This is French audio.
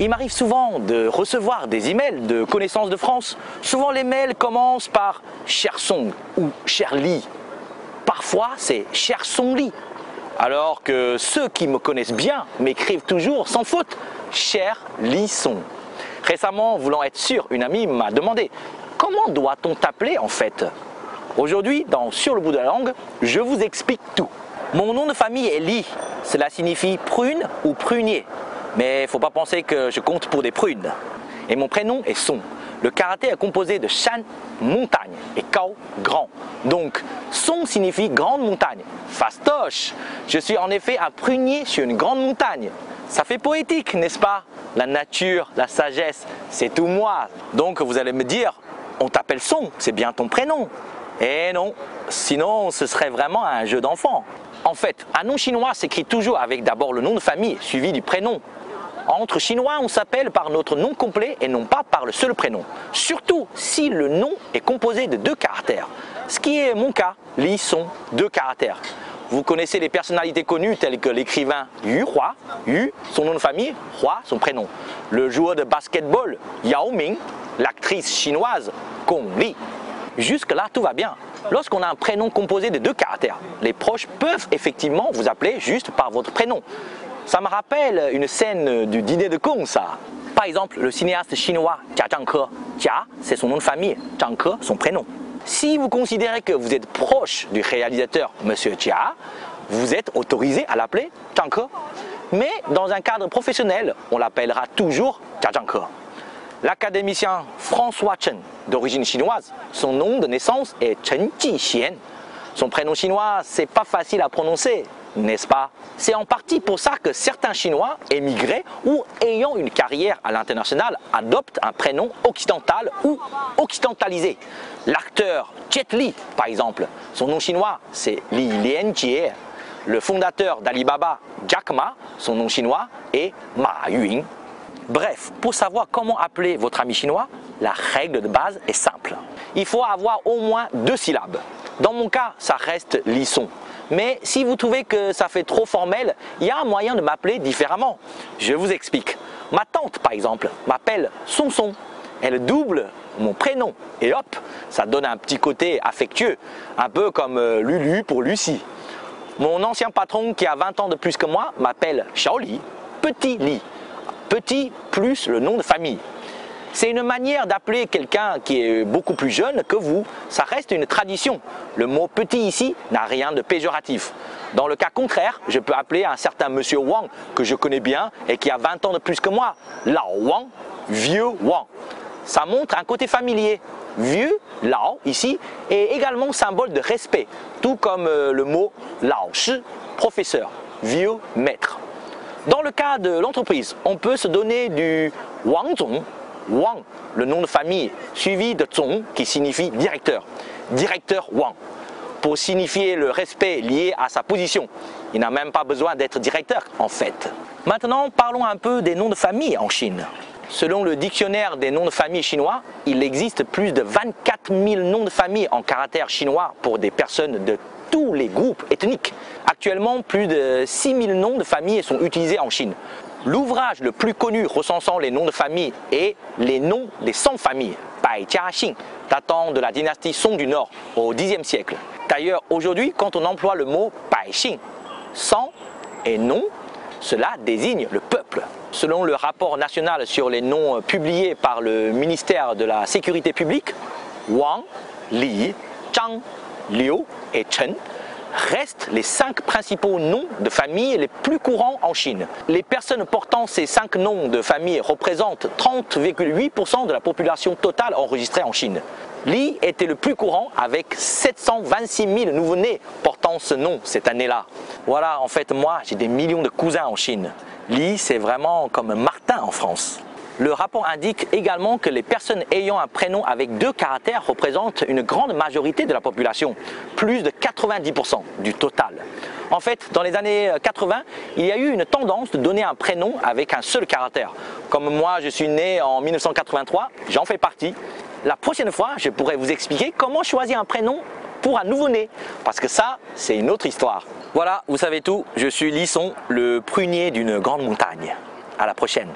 Il m'arrive souvent de recevoir des emails de connaissances de France. Souvent les mails commencent par Cher Song ou Cher Li. Parfois c'est Cher Song Li. Alors que ceux qui me connaissent bien m'écrivent toujours sans faute Cher Li Song. Récemment, voulant être sûr, une amie m'a demandé comment doit-on t'appeler en fait? Aujourd'hui, dans Sur le bout de la langue, je vous explique tout. Mon nom de famille est Li. Cela signifie prune ou prunier. Mais il ne faut pas penser que je compte pour des prunes. Et mon prénom est Song. Le caractère est composé de Shan, montagne, et Kao, grand. Donc, Song signifie grande montagne. Fastoche! Je suis en effet un prunier sur une grande montagne. Ça fait poétique, n'est-ce pas? La nature, la sagesse, c'est tout moi. Donc vous allez me dire, on t'appelle Song, c'est bien ton prénom. Eh non, sinon ce serait vraiment un jeu d'enfant. En fait, un nom chinois s'écrit toujours avec d'abord le nom de famille suivi du prénom. Entre chinois, on s'appelle par notre nom complet et non pas par le seul prénom. Surtout si le nom est composé de 2 caractères. Ce qui est mon cas, Li Song, 2 caractères. Vous connaissez les personnalités connues telles que l'écrivain Yu Hua, Yu, son nom de famille, Hua, son prénom. Le joueur de basketball Yao Ming, l'actrice chinoise Gong Li. Jusque-là, tout va bien. Lorsqu'on a un prénom composé de 2 caractères, les proches peuvent effectivement vous appeler juste par votre prénom. Ça me rappelle une scène du dîner de con, ça. Par exemple, le cinéaste chinois Jia Zhangke. Jia, c'est son nom de famille, Zhangke, son prénom. Si vous considérez que vous êtes proche du réalisateur Monsieur Jia, vous êtes autorisé à l'appeler Zhangke. Mais dans un cadre professionnel, on l'appellera toujours Jia Zhangke. L'académicien François Chen, d'origine chinoise, son nom de naissance est Chen Jixian. Son prénom chinois, c'est pas facile à prononcer, n'est-ce pas? C'est en partie pour ça que certains Chinois émigrés ou ayant une carrière à l'international adoptent un prénom occidental ou occidentalisé. L'acteur Jet Li, par exemple, son nom chinois c'est Li Lianjie. Le fondateur d'Alibaba, Jack Ma, son nom chinois est Ma Yun. Bref, pour savoir comment appeler votre ami chinois, la règle de base est simple. Il faut avoir au moins 2 syllabes. Dans mon cas, ça reste Li Song. Mais si vous trouvez que ça fait trop formel, il y a un moyen de m'appeler différemment. Je vous explique. Ma tante, par exemple, m'appelle Song Song. Elle double mon prénom. Et hop, ça donne un petit côté affectueux. Un peu comme Lulu pour Lucie. Mon ancien patron, qui a 20 ans de plus que moi, m'appelle Xiao Li, Petit Li. Petit plus le nom de famille. C'est une manière d'appeler quelqu'un qui est beaucoup plus jeune que vous. Ça reste une tradition. Le mot petit ici n'a rien de péjoratif. Dans le cas contraire, je peux appeler un certain monsieur Wang que je connais bien et qui a 20 ans de plus que moi. Lao Wang, vieux Wang. Ça montre un côté familier. Vieux, Lao ici, est également symbole de respect. Tout comme le mot Lao Shi, professeur, vieux maître. Dans le cas de l'entreprise, on peut se donner du Wang Zong, Wang, le nom de famille, suivi de Zong qui signifie directeur. Directeur Wang, pour signifier le respect lié à sa position. Il n'a même pas besoin d'être directeur en fait. Maintenant, parlons un peu des noms de famille en Chine. Selon le dictionnaire des noms de famille chinois, il existe plus de 24 000 noms de famille en caractère chinois pour des personnes de tous les groupes ethniques. Actuellement, plus de 6 000 noms de famille sont utilisés en Chine. L'ouvrage le plus connu recensant les noms de famille est Les noms des 100 familles, Bai Jia Xing, datant de la dynastie Song du Nord au Xe siècle. D'ailleurs, aujourd'hui, quand on emploie le mot Bai Xing, 100 et nom, cela désigne le peuple. Selon le rapport national sur les noms publié par le ministère de la Sécurité publique, Wang, Li, Zhang, Liu et Chen restent les 5 principaux noms de famille les plus courants en Chine. Les personnes portant ces 5 noms de famille représentent 30,8% de la population totale enregistrée en Chine. Li était le plus courant avec 726 000 nouveau-nés portant ce nom cette année-là. Voilà, en fait, moi, j'ai des millions de cousins en Chine. Li, c'est vraiment comme Martin en France. Le rapport indique également que les personnes ayant un prénom avec 2 caractères représentent une grande majorité de la population, plus de 90% du total. En fait, dans les années 80, il y a eu une tendance de donner un prénom avec un seul caractère. Comme moi, je suis né en 1983, j'en fais partie. La prochaine fois, je pourrai vous expliquer comment choisir un prénom pour un nouveau-né, parce que ça, c'est une autre histoire. Voilà, vous savez tout, je suis Li Song, le prunier d'une grande montagne. À la prochaine.